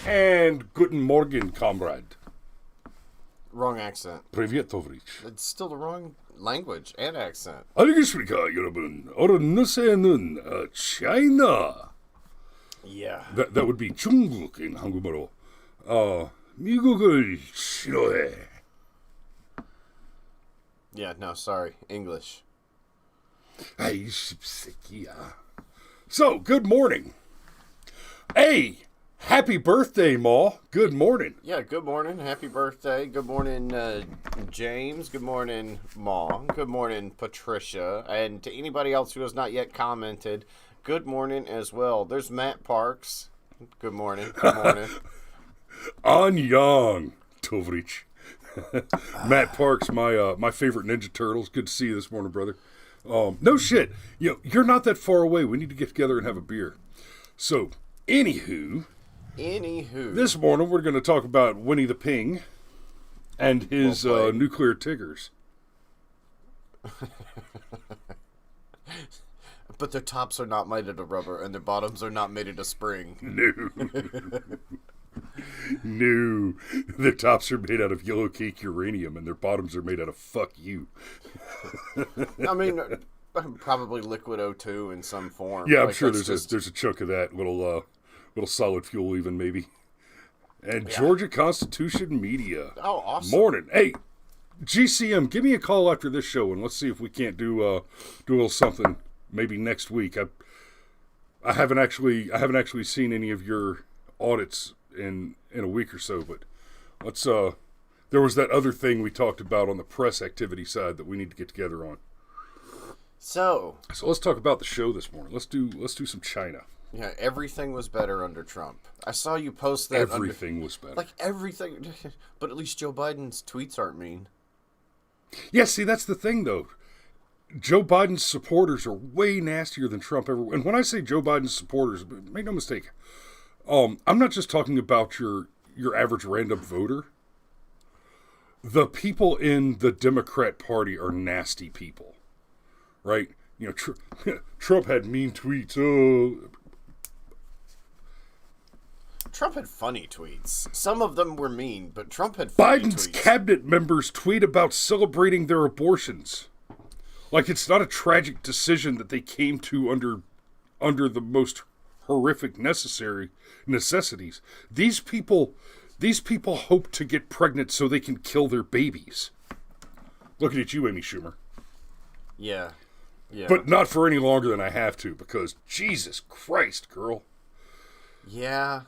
And guten Morgen, comrade. Wrong accent. Привет, товарищ. It's still the wrong language and accent. 안녕하십니까, 여러분. 오늘은 China. Yeah. That would be 중국 in 한국말로. 미국을 싫어해. Yeah, no, sorry. English. 아이, 씹새끼야. So, good morning. Hey, happy birthday, Ma. Good morning. Yeah, good morning. Happy birthday. Good morning, James. Good morning, Ma. Good morning, Patricia. And to anybody else who has not yet commented, good morning as well. There's Matt Parks. Good morning. Good morning. Annyeong, Tovrich. Matt Parks, my favorite Ninja Turtles. Good to see you this morning, brother. No shit. You're not that far away. We need to get together and have a beer. So, anywho, this morning we're going to talk about Winnie the Ping and his nuclear tigers. But their tops are not made out of rubber, and their bottoms are not made out of spring. No. Their tops are made out of yellow cake uranium, and their bottoms are made out of fuck you. I mean, probably liquid O2 in some form. Yeah, I'm sure there's a chunk of that, little solid fuel even, maybe. And yeah. Georgia Constitution Media. Oh, awesome. Morning. Hey, GCM, give me a call after this show, and let's see if we can't do a little something maybe next week. I haven't actually seen any of your audits in a week or so, but let's there was that other thing we talked about on the press activity side that we need to get together on. So let's talk about the show this morning. Let's do some China. Yeah, everything was better under Trump. I saw you post that. Everything was better. Like everything, but at least Joe Biden's tweets aren't mean. Yeah, see, that's the thing though. Joe Biden's supporters are way nastier than Trump ever. And when I say Joe Biden's supporters, make no mistake, I'm not just talking about your average random voter. The people in the Democrat Party are nasty people, right? Trump had mean tweets. Oh. Trump had funny tweets. Some of them were mean, but Trump had funny Biden's tweets. cabinet members tweet about celebrating their abortions. Like it's not a tragic decision that they came to under the most horrific necessities. These people hope to get pregnant so they can kill their babies. Looking at you, Amy Schumer. Yeah. But not for any longer than I have to, because Jesus Christ, girl. Yeah.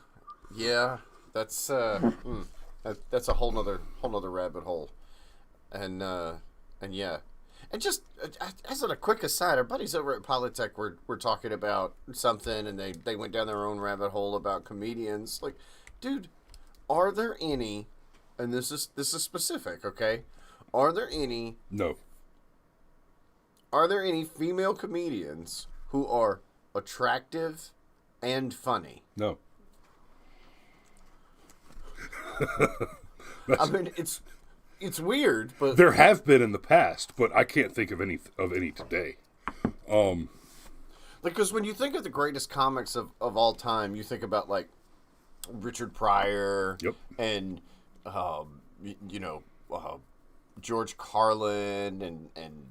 That's that's a whole nother rabbit hole, and yeah. And just as a quick aside, our buddies over at Polytech were talking about something, and they went down their own rabbit hole about comedians. Like, dude, are there any? And this is specific, okay? Are there any? No. Are there any female comedians who are attractive and funny? No. I mean, it's weird, but there have been in the past, but I can't think of any today. Because when you think of the greatest comics of all time, you think about like Richard Pryor, yep, and George Carlin, and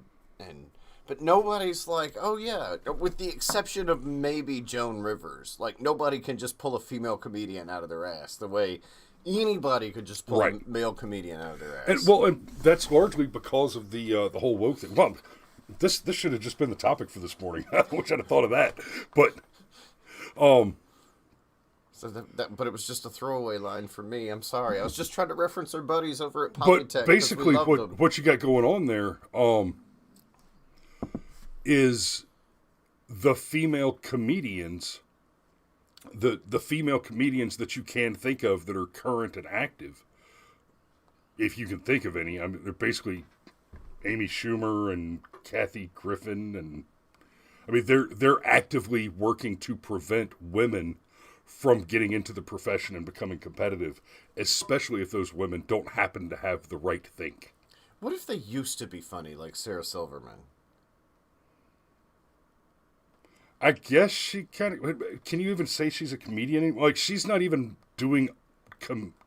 but nobody's like, oh yeah, with the exception of maybe Joan Rivers, like nobody can just pull a female comedian out of their ass the way anybody could just pull a male comedian out of their ass. And that's largely because of the whole woke thing. Well, this should have just been the topic for this morning. I wish I'd have thought of that. But so but it was just a throwaway line for me. I'm sorry. I was just trying to reference our buddies over at Polytech. But basically, what you got going on there is the female comedians. The female comedians that you can think of that are current and active, if you can think of any, I mean, they're basically Amy Schumer and Kathy Griffin, and I mean they're actively working to prevent women from getting into the profession and becoming competitive, especially if those women don't happen to have the right think. What if they used to be funny, like Sarah Silverman? I guess she kind of. Can you even say she's a comedian? Like she's not even doing.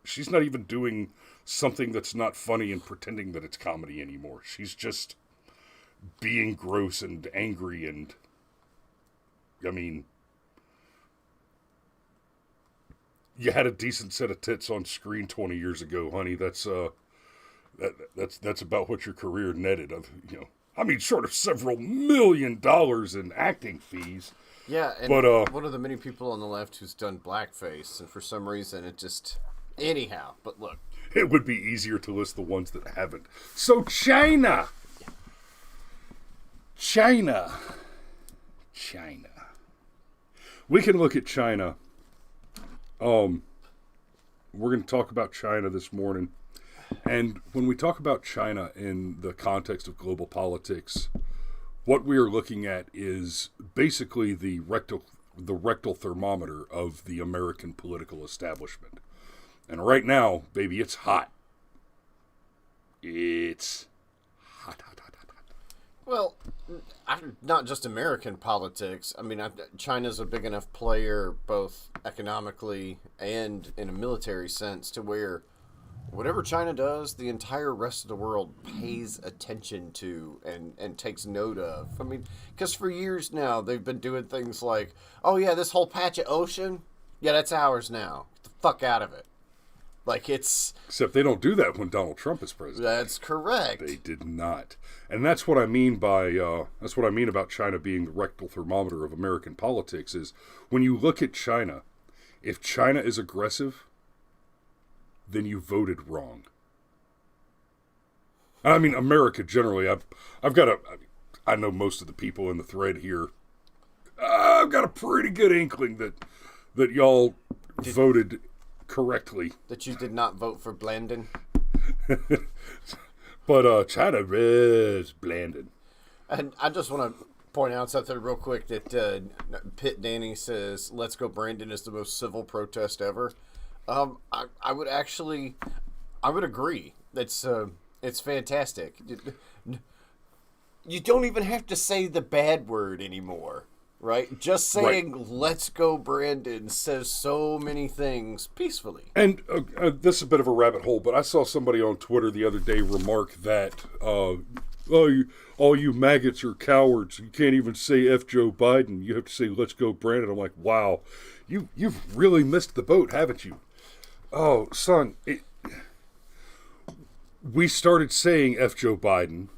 She's not even doing something that's not funny and pretending that it's comedy anymore. She's just being gross and angry and. I mean, you had a decent set of tits on screen 20 years ago, honey. That's about what your career netted. I mean, short of several $1 million in acting fees. Yeah, and but one of the many people on the left who's done blackface, and for some reason it just anyhow. But look, it would be easier to list the ones that haven't. So China. We can look at China. We're going to talk about China this morning. And when we talk about China in the context of global politics, what we are looking at is basically the rectal thermometer of the American political establishment. And right now, baby, it's hot. It's hot. well, not just American politics. I mean, China's a big enough player, both economically and in a military sense, to where whatever China does, the entire rest of the world pays attention to and takes note of. I mean, because for years now, they've been doing things like, oh yeah, this whole patch of ocean, yeah, that's ours now. Get the fuck out of it. Like, it's... Except they don't do that when Donald Trump is president. That's correct. They did not. And that's what I mean by, that's what I mean about China being the rectal thermometer of American politics is when you look at China, if China is aggressive, then you voted wrong. I mean, America generally, I know most of the people in the thread here. I've got a pretty good inkling that y'all voted correctly. That you did not vote for Blandon. But China is Blandon. And I just want to point out something real quick that Pitt Danny says, "Let's Go Brandon" is the most civil protest ever. I would agree. It's fantastic. You don't even have to say the bad word anymore, right? Just saying right. "Let's go, Brandon" says so many things peacefully. And this is a bit of a rabbit hole, but I saw somebody on Twitter the other day remark that, all you maggots are cowards. You can't even say F Joe Biden. You have to say "Let's go, Brandon." I'm like, wow, you've really missed the boat, haven't you? Oh, son, we started saying F Joe Biden,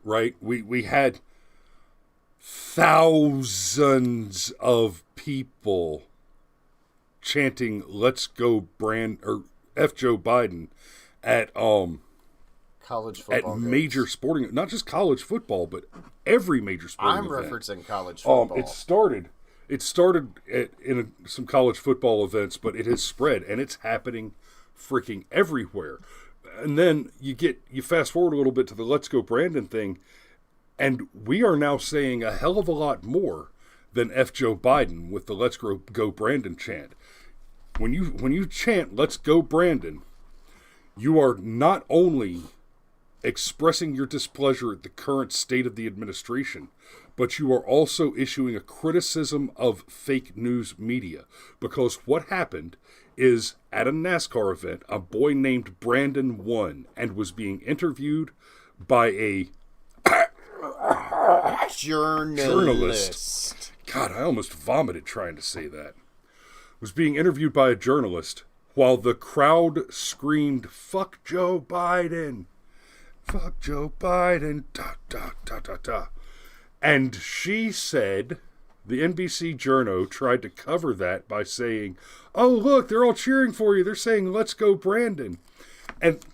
right? We had thousands of people chanting "Let's go or F Joe Biden" at college football at major sporting, not just college football, but every major sporting event. I'm referencing college football. It started in some college football events, but it has spread and it's happening freaking everywhere. And then you fast forward a little bit to the "Let's Go Brandon" thing, and we are now saying a hell of a lot more than F Joe Biden with the "Let's Go Brandon" chant. When you chant "Let's Go Brandon," you are not only expressing your displeasure at the current state of the administration, but you are also issuing a criticism of fake news media. Because what happened is, at a NASCAR event, a boy named Brandon won and was being interviewed by a journalist. God, I almost vomited trying to say that. Was being interviewed by a journalist while the crowd screamed, "Fuck Joe Biden! Fuck Joe Biden! Da, da, da, da, da." And she said, the NBC journo tried to cover that by saying, "Oh, look, they're all cheering for you. They're saying, 'Let's go, Brandon.'" And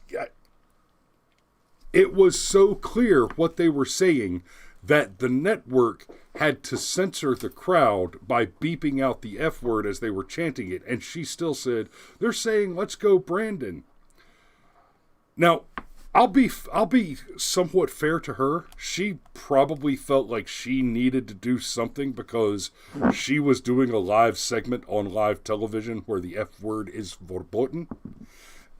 it was so clear what they were saying that the network had to censor the crowd by beeping out the F word as they were chanting it. And she still said, "They're saying, 'Let's go, Brandon.'" Now, I'll be somewhat fair to her. She probably felt like she needed to do something because she was doing a live segment on live television where the F word is verboten,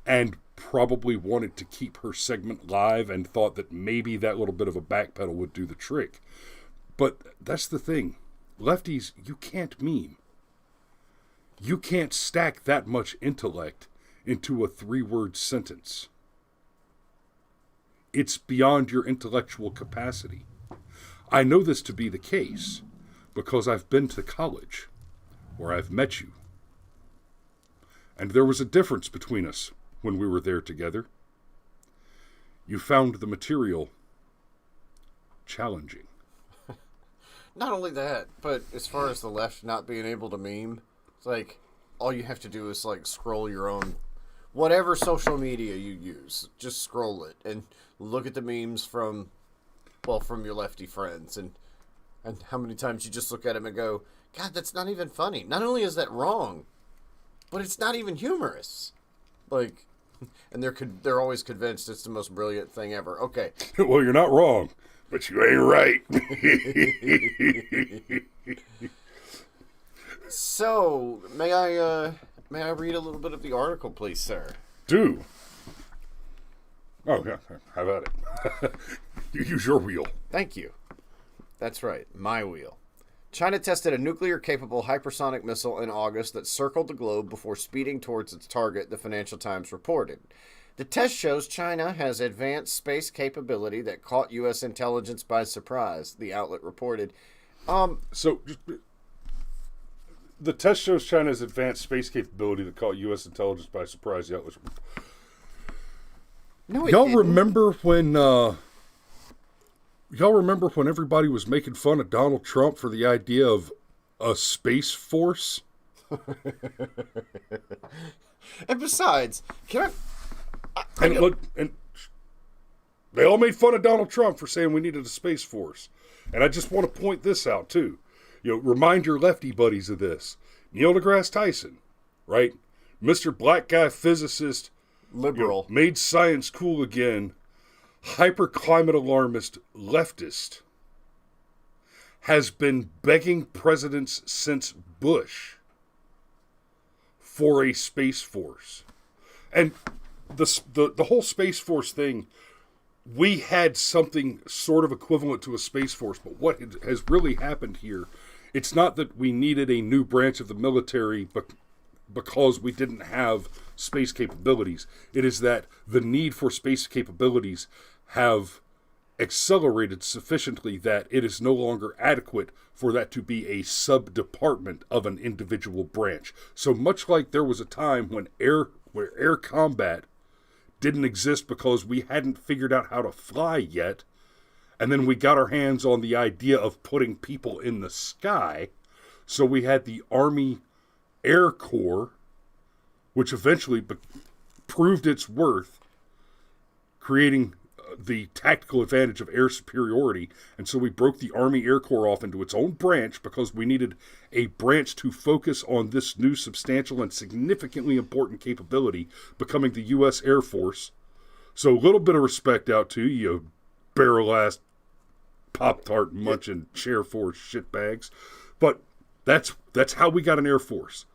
and probably wanted to keep her segment live and thought that maybe that little bit of a backpedal would do the trick. But that's the thing. lefties, you can't meme. You can't stack that much intellect into a 3-word sentence. It's beyond your intellectual capacity. I know this to be the case because I've been to college where I've met you. And there was a difference between us when we were there together. You found the material challenging. Not only that, but as far as the left not being able to meme, it's like all you have to do is like scroll your own, whatever social media you use, just scroll it and look at the memes from your lefty friends, and how many times you just look at them and go, God, that's not even funny. Not only is that wrong, but it's not even humorous. Like, and they're always convinced it's the most brilliant thing ever. Okay. Well, you're not wrong, but you ain't right. So, may I read a little bit of the article, please, sir? Do. Oh, yeah. How about it? You use your wheel. Thank you. That's right. My wheel. China tested a nuclear-capable hypersonic missile in August that circled the globe before speeding towards its target, the Financial Times reported. The test shows China has advanced space capability that caught U.S. intelligence by surprise, the outlet reported. So, the test shows China's advanced space capability that caught U.S. intelligence by surprise, the outlet reported. No, Y'all remember when everybody was making fun of Donald Trump for the idea of a space force? And besides, And they all made fun of Donald Trump for saying we needed a space force. And I just want to point this out too. Remind your lefty buddies of this. Neil deGrasse Tyson, right? Mr. Black Guy Physicist, liberal, made science cool again, hyper climate alarmist leftist, has been begging presidents since Bush for a space force. And the whole space force thing, we had something sort of equivalent to a space force, but what has really happened here, it's not that we needed a new branch of the military because we didn't have space capabilities. It is that the need for space capabilities have accelerated sufficiently that it is no longer adequate for that to be a sub-department of an individual branch. So much like there was a time when air combat didn't exist because we hadn't figured out how to fly yet, and then we got our hands on the idea of putting people in the sky, so we had the Army Air Corps, which eventually proved its worth, creating the tactical advantage of air superiority. And so we broke the Army Air Corps off into its own branch because we needed a branch to focus on this new substantial and significantly important capability, becoming the U.S. Air Force. So a little bit of respect out to you barrel-ass Pop-Tart munching chair force shitbags. But that's how we got an Air Force.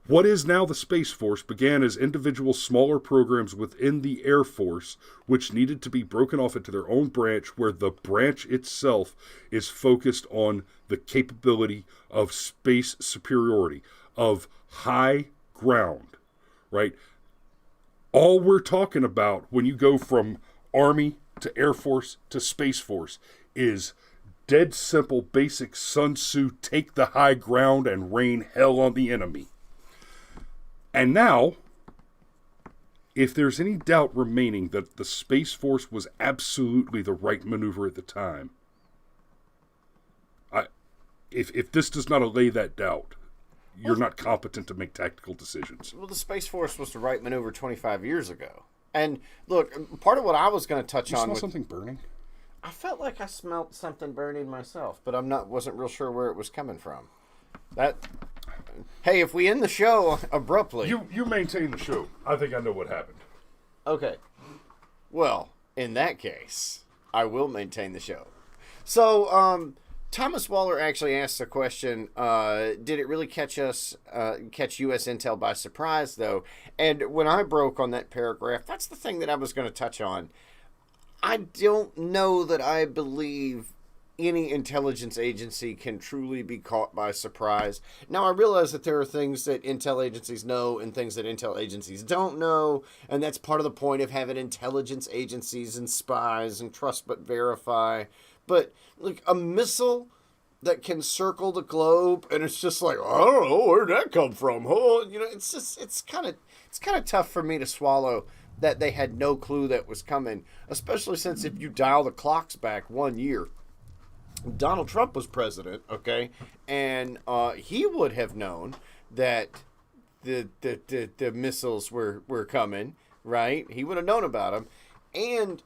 What is now the Space Force began as individual smaller programs within the Air Force, which needed to be broken off into their own branch, where the branch itself is focused on the capability of space superiority, of high ground, right? All we're talking about when you go from Army to Air Force to Space Force is dead simple, basic Sun Tzu, take the high ground and rain hell on the enemy. And now, if there's any doubt remaining that the Space Force was absolutely the right maneuver at the time, if this does not allay that doubt, you're not competent to make tactical decisions. Well, the Space Force was the right maneuver 25 years ago. And look, part of what I was going to touch on... You smell something burning? I felt like I smelled something burning myself, but wasn't real sure where it was coming from. Hey, if we end the show abruptly... You maintain the show. I think I know what happened. Okay. Well, in that case, I will maintain the show. So, Thomas Waller actually asked a question, did it really catch U.S. intel by surprise, though? And when I broke on that paragraph, that's the thing that I was going to touch on. I don't know that I believe any intelligence agency can truly be caught by surprise. Now, I realize that there are things that intel agencies know and things that intel agencies don't know, and that's part of the point of having intelligence agencies and spies and trust but verify. But, like, a missile that can circle the globe, and it's just like, I don't know, where'd that come from? Oh, you know, it's kind of tough for me to swallow that they had no clue that was coming, especially since if you dial the clocks back 1 year, Donald Trump was president, okay, and he would have known that the missiles were coming, right? He would have known about them, and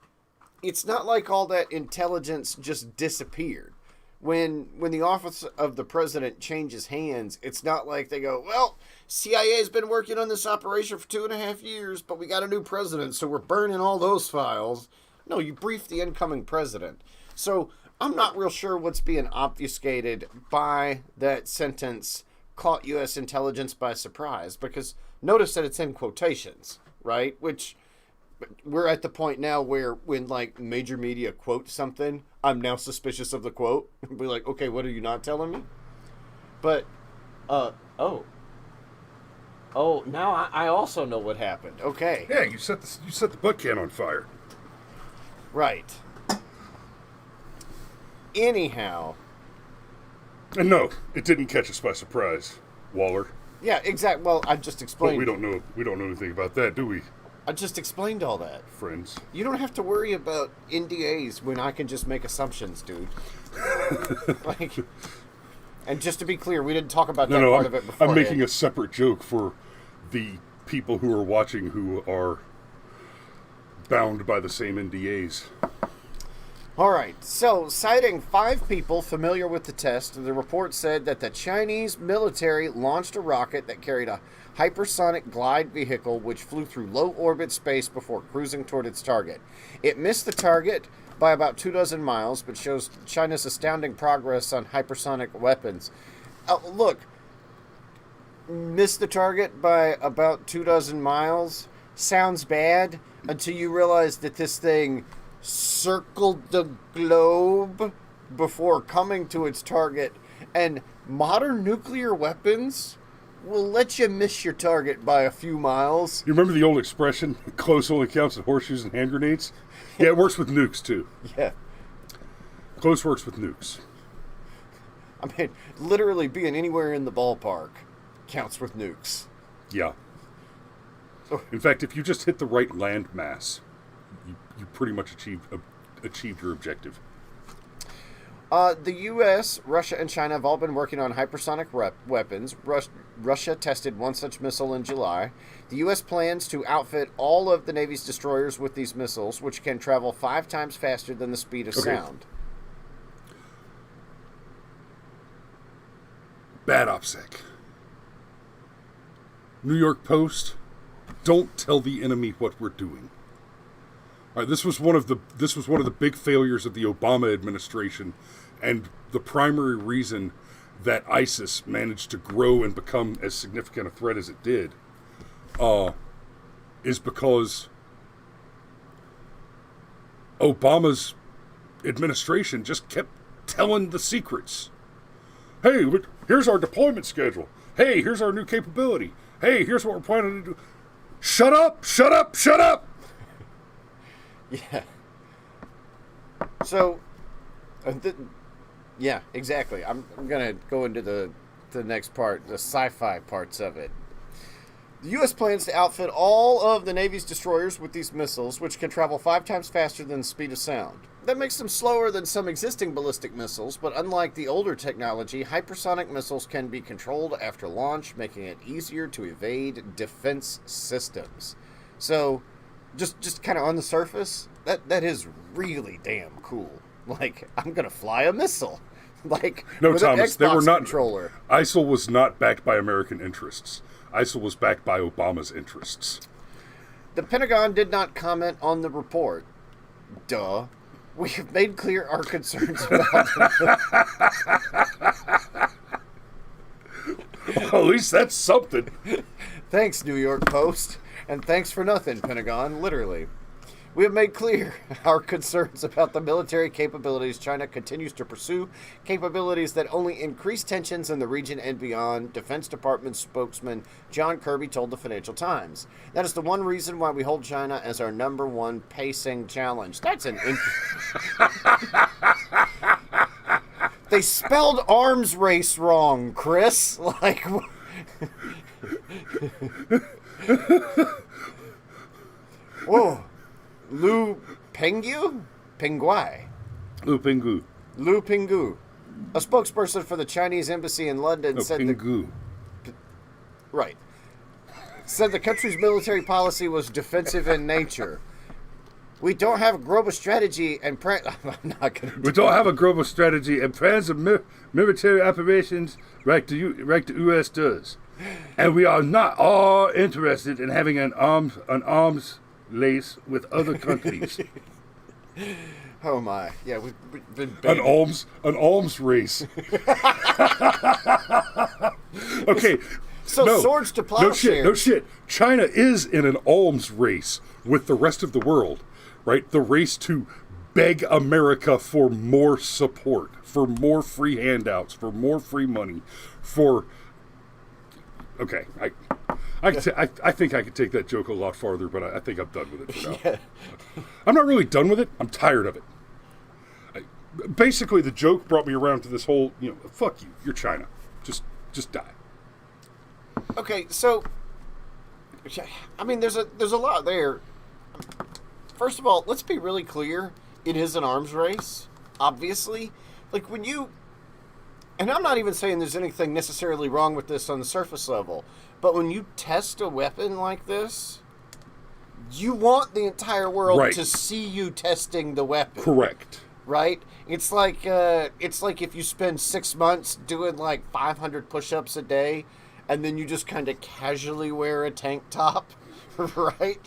it's not like all that intelligence just disappeared. When the office of the president changes hands, it's not like they go, well, CIA's been working on this operation for 2.5 years, but we got a new president, so we're burning all those files. No, you brief the incoming president. So I'm not real sure what's being obfuscated by that sentence, caught U.S. intelligence by surprise, because notice that it's in quotations, right? Which we're at the point now where when, like, major media quote something, I'm now suspicious of the quote. Be like, okay, what are you not telling me? But, oh, now I also know what happened. Okay. Yeah, you set the butt can on fire. Right. Anyhow. And no, it didn't catch us by surprise, Waller. Yeah, exactly. Well, I just explained. But we don't know anything about that, do we? I just explained all that. Friends. You don't have to worry about NDAs when I can just make assumptions, dude. Like, and just to be clear, we didn't talk about that part of it before. I'm making a separate joke for the people who are watching who are bound by the same NDAs. All right, so citing 5 people familiar with the test, the report said that the Chinese military launched a rocket that carried a hypersonic glide vehicle which flew through low-orbit space before cruising toward its target. It missed the target by about 24 miles, but shows China's astounding progress on hypersonic weapons. Look, missed the target by about 24 miles sounds bad until you realize that this thing circled the globe before coming to its target, and modern nuclear weapons will let you miss your target by a few miles. You remember the old expression, close only counts at horseshoes and hand grenades? Yeah, it works with nukes, too. Yeah. Close works with nukes. I mean, literally being anywhere in the ballpark counts with nukes. Yeah. In fact, if you just hit the right land mass, you pretty much achieved your objective. The U.S., Russia, and China have all been working on hypersonic weapons. Russia tested one such missile in July. The U.S. plans to outfit all of the Navy's destroyers with these missiles, which can travel 5 times faster than the speed of sound. Bad OPSEC. New York Post, don't tell the enemy what we're doing. All right, this was one of the big failures of the Obama administration, and the primary reason that ISIS managed to grow and become as significant a threat as it did, is because Obama's administration just kept telling the secrets. Hey, here's our deployment schedule. Hey, here's our new capability. Hey, here's what we're planning to do. Shut up! Shut up! Shut up! Yeah. So, yeah, exactly. I'm going to go into the next part, the sci-fi parts of it. The U.S. plans to outfit all of the Navy's destroyers with these missiles, which can travel 5 times faster than the speed of sound. That makes them slower than some existing ballistic missiles, but unlike the older technology, hypersonic missiles can be controlled after launch, making it easier to evade defense systems. So, just kind of on the surface, that is really damn cool. Like, I'm gonna fly a missile, like no, with Thomas, an Xbox they were not. Controller. ISIL was not backed by American interests. ISIL was backed by Obama's interests. The Pentagon did not comment on the report. Duh. We have made clear our concerns about Well, at least that's something. Thanks, New York Post. And thanks for nothing, Pentagon, literally. We have made clear our concerns about the military capabilities China continues to pursue, capabilities that only increase tensions in the region and beyond, Defense Department spokesman John Kirby told the Financial Times. That is the one reason why we hold China as our number one pacing challenge. That's an They spelled arms race wrong, Chris. Like... Whoa. Lu Pengyu? Pengguai. Lu Pingu. Lu Pinggu. A spokesperson for the Chinese embassy in London said Pingu. Right. Said the country's military policy was defensive in nature. We don't have a global strategy and I'm not going to. We don't have a global strategy and plans of military operations like the U.S. does, and we are not all interested in having an arms race with other countries. Oh my! Yeah, we've been an alms race. Okay. So swords to plowshares. No shit. China is in an alms race with the rest of the world, right? The race to beg America for more support, for more free handouts, for more free money, for... Okay, I think I could take that joke a lot farther, but I think I'm done with it for now. Yeah. I'm not really done with it. I'm tired of it. Basically, the joke brought me around to this whole, fuck you, you're China. Just die. Okay, so, I mean, there's a lot there. First of all, let's be really clear. It is an arms race, obviously. Like, when you... And I'm not even saying there's anything necessarily wrong with this on the surface level, but when you test a weapon like this, you want the entire world to see you testing the weapon. Correct. Right? It's like if you spend 6 months doing like 500 push-ups a day, and then you just kind of casually wear a tank top, right?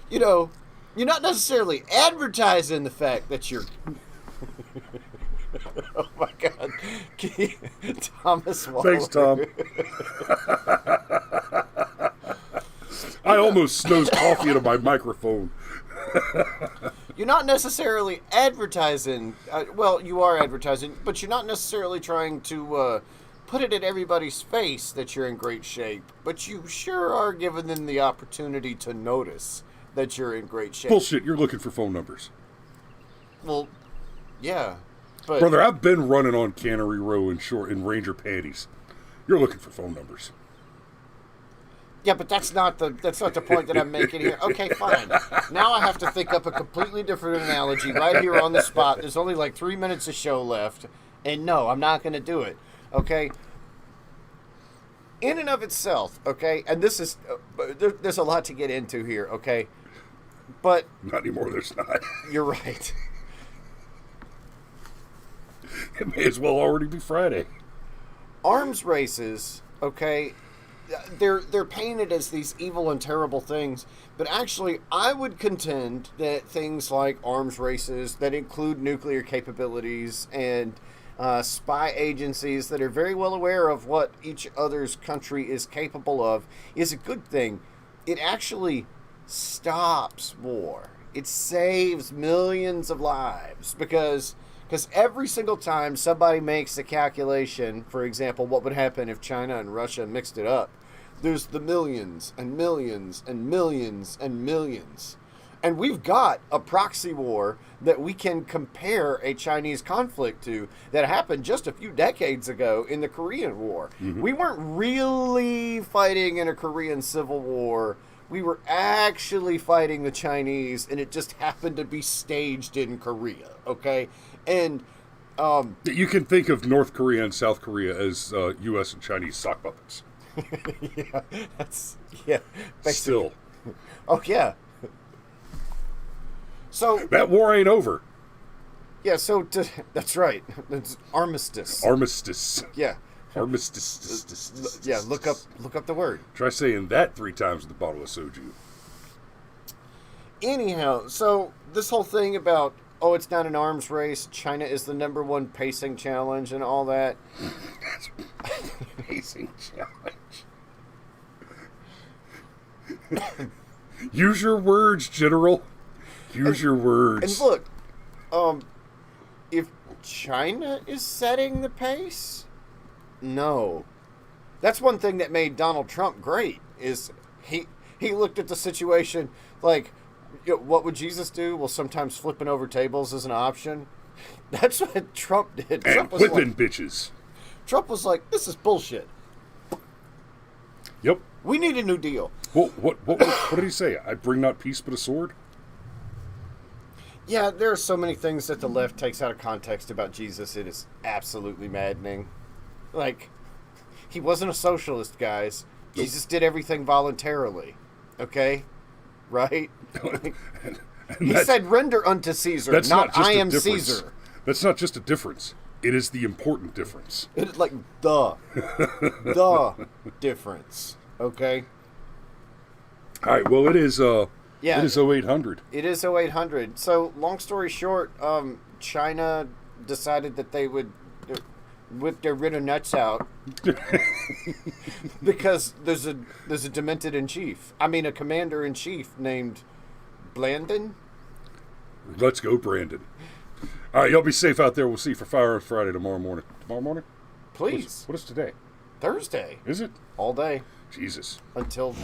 You're not necessarily advertising the fact that you're... Oh my God. Thomas Waller. Thanks, Tom. I almost snoozed coffee into my microphone. You're not necessarily advertising. Well, you are advertising, but you're not necessarily trying to put it in everybody's face that you're in great shape. But you sure are giving them the opportunity to notice that you're in great shape. Bullshit, you're looking for phone numbers. Well, yeah. But, brother, I've been running on Cannery Row in Ranger panties. You're looking for phone numbers. Yeah, but that's not the point that I'm making here. Okay, fine. Now I have to think up a completely different analogy right here on the spot. There's only like 3 minutes of show left, and no, I'm not going to do it. Okay. In and of itself, okay, and this is there's a lot to get into here, okay, but not anymore. There's not. You're right. It may as well already be Friday. Arms races, okay, they're painted as these evil and terrible things, but actually I would contend that things like arms races that include nuclear capabilities and spy agencies that are very well aware of what each other's country is capable of is a good thing. It actually stops war. It saves millions of lives because every single time somebody makes a calculation, for example, what would happen if China and Russia mixed it up, there's the millions and millions and millions and millions. And we've got a proxy war that we can compare a Chinese conflict to that happened just a few decades ago in the Korean War. Mm-hmm. We weren't really fighting in a Korean Civil War. We were actually fighting the Chinese, and it just happened to be staged in Korea, okay? And you can think of North Korea and South Korea as U.S. and Chinese sock puppets. Yeah. Basically. Still. Oh, yeah. So that war ain't over. Yeah, that's right. It's armistice. Armistice. Yeah. Armistice. Yeah, look up the word. Try saying that 3 times with a bottle of soju. Anyhow, so this whole thing about, it's not an arms race, China is the number one pacing challenge and all that. That's pacing challenge. Use your words, General. Use your words. And look, if China is setting the pace, no. That's one thing that made Donald Trump great, is he looked at the situation like, what would Jesus do? Well, sometimes flipping over tables is an option. That's what Trump did. And Trump was whipping like, bitches. Trump was like, this is bullshit. Yep. We need a new deal. Well, what did he say? I bring not peace but a sword? Yeah, there are so many things that the left takes out of context about Jesus. It is absolutely maddening. Like, he wasn't a socialist, guys. Jesus did everything voluntarily. Okay? Right? He said, render unto Caesar, not I am Caesar. That's not just a difference. It is the important difference. It's like the difference. Okay? All right, well, it is it is 0800. It is 0800. So, long story short, China decided that they would whip their rear nuts out because there's a demented-in-chief. I mean, a commander-in-chief named Blandon. Let's go, Brandon. All right, y'all be safe out there. We'll see you for Firearms Friday tomorrow morning. Tomorrow morning? Please. What is today? Thursday. Is it? All day. Jesus. Until...